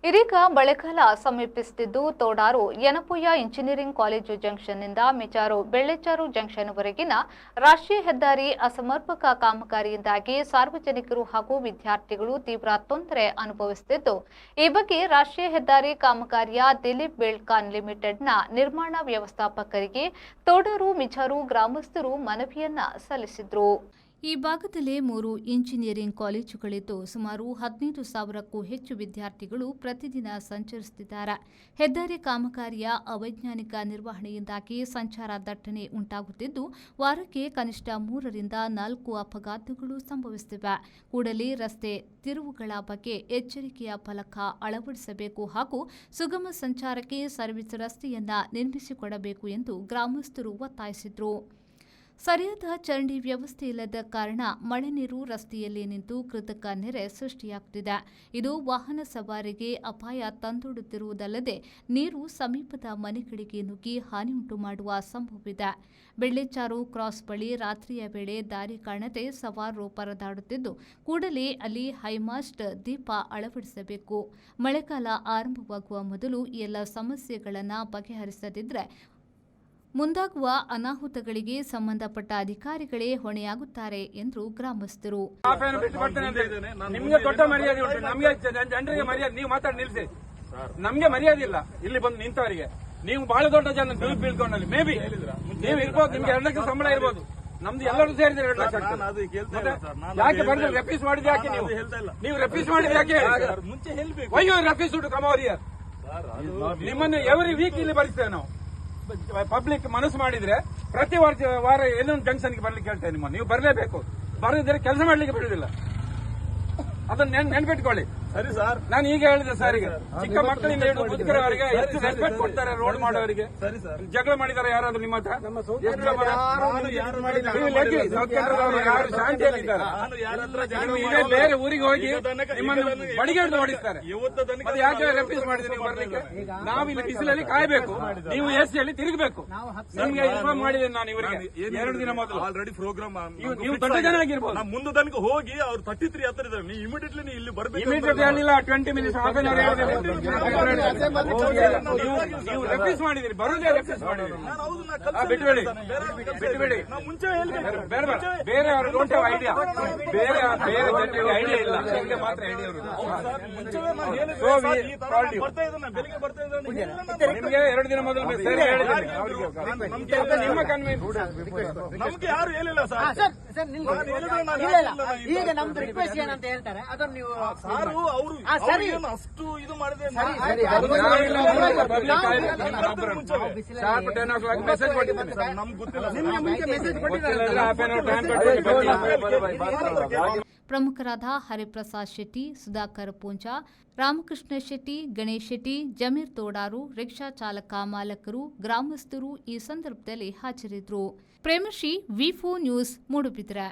ಇದೀಗ ಮಳೆಗಾಲ ಸಮೀಪಿಸುತ್ತಿದ್ದು ತೋಡಾರು ಯನಪುಯ್ಯ engineering college ಜಂಕ್ಷನ್ನಿಂದ ಮಿಚಾರು ಬೆಳ್ಳೆಚಾರು ಜಂಕ್ಷನ್ವರೆಗಿನ ರಾಷ್ಟ್ರೀಯ ಹೆದ್ದಾರಿ ಅಸಮರ್ಪಕ ಕಾಮಗಾರಿಯಿಂದಾಗಿ ಸಾರ್ವಜನಿಕರು ಹಾಗೂ ವಿದ್ಯಾರ್ಥಿಗಳು ತೀವ್ರ ತೊಂದರೆ ಅನುಭವಿಸುತ್ತಿದ್ದು, ಈ ಬಗ್ಗೆ ರಾಷ್ಟ್ರೀಯ ಹೆದ್ದಾರಿ ಕಾಮಗಾರಿಯ ದಿಲೀಪ್ ಬಿಲ್ಡ್ಕಾನ್ ಲಿಮಿಟೆಡ್ನ ನಿರ್ಮಾಣ ವ್ಯವಸ್ಥಾಪಕರಿಗೆ ತೋಡಾರು ಮಿಚಾರು ಗ್ರಾಮಸ್ಥರು ಮನವಿಯನ್ನ ಸಲ್ಲಿಸಿದರು. ಈ ಭಾಗದಲ್ಲೇ 3 ಇಂಜಿನಿಯರಿಂಗ್ ಕಾಲೇಜುಗಳಿದ್ದು ಸುಮಾರು 15,000ಕ್ಕೂ ಹೆಚ್ಚು ವಿದ್ಯಾರ್ಥಿಗಳು ಪ್ರತಿದಿನ ಸಂಚರಿಸುತ್ತಿದ್ದಾರೆ. ಹೆದ್ದಾರಿ ಕಾಮಗಾರಿಯ ಅವೈಜ್ಞಾನಿಕ ನಿರ್ವಹಣೆಯಿಂದಾಗಿ ಸಂಚಾರ ದಟ್ಟಣೆ ಉಂಟಾಗುತ್ತಿದ್ದು, ವಾರಕ್ಕೆ ಕನಿಷ್ಠ 3 ರಿಂದ 4 ಅಪಘಾತಗಳು ಸಂಭವಿಸುತ್ತಿವೆ. ಕೂಡಲೇ ರಸ್ತೆ ತಿರುವುಗಳ ಬಗ್ಗೆ ಎಚ್ಚರಿಕೆಯ ಫಲಕ ಅಳವಡಿಸಬೇಕು ಹಾಗೂ ಸುಗಮ ಸಂಚಾರಕ್ಕೆ ಸರ್ವಿಸ್ ರಸ್ತೆಯನ್ನ ನಿರ್ಮಿಸಿಕೊಡಬೇಕು ಎಂದು ಗ್ರಾಮಸ್ಥರು ಒತ್ತಾಯಿಸಿದರು. ಸರಿಯಾದ ಚರಂಡಿ ವ್ಯವಸ್ಥೆ ಇಲ್ಲದ ಕಾರಣ ಮಳೆ ನೀರು ರಸ್ತೆಯಲ್ಲಿ ನಿಂತು ಕೃತಕ ನೆರೆ ಸೃಷ್ಟಿಯಾಗುತ್ತಿದೆ. ಇದು ವಾಹನ ಸವಾರಿಗೆ ಅಪಾಯ ತಂದೊಡ್ಡುತ್ತಿರುವುದಲ್ಲದೆ ನೀರು ಸಮೀಪದ ಮನೆಗಳಿಗೆ ನುಗ್ಗಿ ಹಾನಿಯುಂಟು ಮಾಡುವ ಸಂಭವವಿದೆ. ಬೆಳ್ಳೆಚಾರು ಕ್ರಾಸ್ ಬಳಿ ರಾತ್ರಿಯ ವೇಳೆ ದಾರಿ ಕಾಣದೆ ಸವಾರರು ಪರದಾಡುತ್ತಿದ್ದು, ಕೂಡಲೇ ಅಲ್ಲಿ ಹೈಮಾಸ್ಟ್ ದೀಪ ಅಳವಡಿಸಬೇಕು. ಮಳೆಗಾಲ ಆರಂಭವಾಗುವ ಮೊದಲು ಈ ಎಲ್ಲ ಸಮಸ್ಯೆಗಳನ್ನು ಬಗೆಹರಿಸದಿದ್ದರೆ ಮುಂದಾಗುವ ಅನಾಹುತಗಳಿಗೆ ಸಂಬಂಧಪಟ್ಟ ಅಧಿಕಾರಿಗಳೇ ಹೊಣೆಯಾಗುತ್ತಾರೆ ಎಂದು ಗ್ರಾಮಸ್ಥರು. ನಿಮಗೆ ದೊಡ್ಡ ಮರ್ಯಾದೆ ಉಂಟು, ನಮಗೆ ಜನರಿಗೆ ಮರ್ಯಾದೆ. ನೀವು ಮಾತಾಡಿ ನಿಲ್ಲಿಸಿ, ನಮಗೆ ಮರ್ಯಾದೆ ಇಲ್ಲ. ಇಲ್ಲಿ ಬಂದು ನಿಂತವರಿಗೆ ನೀವು ಬಹಳ ದೊಡ್ಡ ಜನ ಬೀಳ್ಕೊಂಡಲ್ಲಿ ಮೇ ಬಿ ನೀವು ಇರ್ಬೋದು, ನಿಮ್ಗೆ 2 ಲಕ್ಷ ಸಂಬಳ ಇರ್ಬೋದು. ನಮ್ದು ಎಲ್ಲರೂ ಸೇರಿದ್ರೆ 2 ಲಕ್ಷ ಯಾಕೆ ಬಂದ್ರೆ ರೆಫ್ಯೂಸ್ ಮಾಡಿದ ಯಾಕೆ ನೀವು ರೆಫ್ಯೂಸ್ ಮಾಡಿದ ಯಾಕೆ ಮುಂಚೆ ಹೇಳ್ಬೇಕು. Refuse to come over here. ನಿಮ್ಮನ್ನು ಎವ್ರಿ ವೀಕ್ ಇಲ್ಲಿ ಬರಿಸ್ತೇವೆ ನಾವು. ಪಬ್ಲಿಕ್ ಮನಸ್ಸು ಮಾಡಿದ್ರೆ ಪ್ರತಿ ವಾರ ಏನೊಂದು ಜಂಕ್ಷನ್ಗೆ ಬರ್ಲಿಕ್ಕೆ ಹೇಳ್ತೇವೆ ನಿಮ್ಮ. ನೀವು ಬರಲೇಬೇಕು. ಬರದಿದ್ರೆ ಕೆಲಸ ಮಾಡ್ಲಿಕ್ಕೆ ಬಿಡುದಿಲ್ಲ. ಅದನ್ನ ನೆನ್ಪಿಟ್ಕೊಳ್ಳಿ. ಸರಿ ಸರ್, ನಾನು ಈಗ ಹೇಳಿದೆ ಸರ್, ಈಗ ಚಿಕ್ಕ ಮಕ್ಕಳಿಂದ ಹಿಡಿದು ಮುದುಕರವರಿಗೆ ಎಷ್ಟು ರೆಸ್ಪೆಕ್ಟ್ ಕೊಡ್ತಾರೆ ರೋಡ್ ಮಾಡೋರಿಗೆ. ಸರಿ ಸರ್, ಜಗಳ ಮಾಡಿದ್ದಾರೆ ಯಾರಾದ್ರೂ ನಿಮ್ಮ ಹತ್ರ? ಶಾಂತಿಯಲ್ಲಿದ್ದಾರೆ. ಬೇರೆ ಊರಿಗೆ ಹೋಗಿ ನಿಮ್ಮನ್ನು ಬಡಿಗೆಡ್ದು ಓಡಿಸ್ತಾರೆ. ಅದು ಯಾಕೆ ರೆಫ್ಯೂಸ್ ಮಾಡಿದ್ರೆ ನೀವು ಬರ್ಲಿಕ್ಕೆ? ನಾವು ಇಲ್ಲಿ ಬಿಸಿಲಲ್ಲಿ ಕಾಯಬೇಕು, ನೀವು ಎಸಿಯಲ್ಲಿ ತಿರುಗಬೇಕು. ನಿಮ್ಗೆ ಇನ್ಫಾರ್ಮ್ ಮಾಡಿದ್ದೇನೆ ನಾನು ಇವರಿಗೆ 2 ದಿನ ಮೊದಲು. ಆಲ್ರೆಡಿ ಪ್ರೋಗ್ರಾಮ್ ನೀವು ದೊಡ್ಡ ಜನ ಆಗಿರ್ಬೋದು. ಮುಂದೆ ತನಕ ಹೋಗಿ ಅವ್ರು 33 ಹತ್ತಿರ ಇದ್ದಾರೆ. ನೀವು ಇಮಿಡಿಯೇಟ್ಲಿ ಇಲ್ಲಿ ಬರಬೇಕು. ಹೇಳಿಲ್ಲ 20 ಮಿನಿಟ್ಸ್ ಹಾಫ್ ಅನ್ ಅವರ್ ನೀವು ರೆಫ್ಯೂಸ್ ಮಾಡಿದಿರಿ. ಬರೋದೇ ರೆಫ್ಯೂಸ್ ಮಾಡಿದಿರಿ. ಬಿಟ್ಟುಬೇಡಿ. ಮುಂಚೆ ಬೇರೆ ಅವರು ಡೋಂಟ್ ಹ್ಯಾವ್ ಐಡಿಯಾ. ಬೇರೆ ಜನರಿಗೆ ಐಡಿಯಾ ಇಲ್ಲ, ನಿಮಗೆ ಮಾತ್ರ ಐಡಿಯಾ ಇರೋದು. ನಿಮಗೆ 2 ದಿನ ಮೊದಲು ಮೆಸೇಜ್ ಹೇಳಿದ್ದೀನಿ. ನಿಮ್ಮ ಕನ್ವಿನ್ಸ್ ನಮ್ಗೆ ಯಾರು ಹೇಳಿಲ್ಲ ಸರ್. ಈಗ ನಮ್ದು ರಿಕ್ವೆಸ್ಟ್ ಏನಂತ ಹೇಳ್ತಾರೆ ಅದನ್ನು ನೀವು ಸಾರು ಅವರು ಅಷ್ಟು ಇದು ಮಾಡಿದ್ರೆ ಮೆಸೇಜ್ ಕೊಟ್ಟಿದ್ದೀನಿ. ನಮ್ಗೆ ಗೊತ್ತಿಲ್ಲ. ಪ್ರಮುಖರಾದ ಹರಿಪ್ರಸಾದ್ ಶೆಟ್ಟಿ, ಸುಧಾಕರ್ ಪೂಂಜಾ, ರಾಮಕೃಷ್ಣ ಶೆಟ್ಟಿ, ಗಣೇಶ್ ಶೆಟ್ಟಿ, ಜಮೀರ್ ತೋಡಾರು, ರಿಕ್ಷಾ ಚಾಲಕ ಮಾಲಕರು, ಗ್ರಾಮಸ್ಥರು ಈ ಸಂದರ್ಭದಲ್ಲಿ ಹಾಜರಿದ್ದರು. ಪ್ರೇಮಶ್ರೀ, ವಿ4 ನ್ಯೂಸ್, ಮೂಡುಬಿದಿರೆ.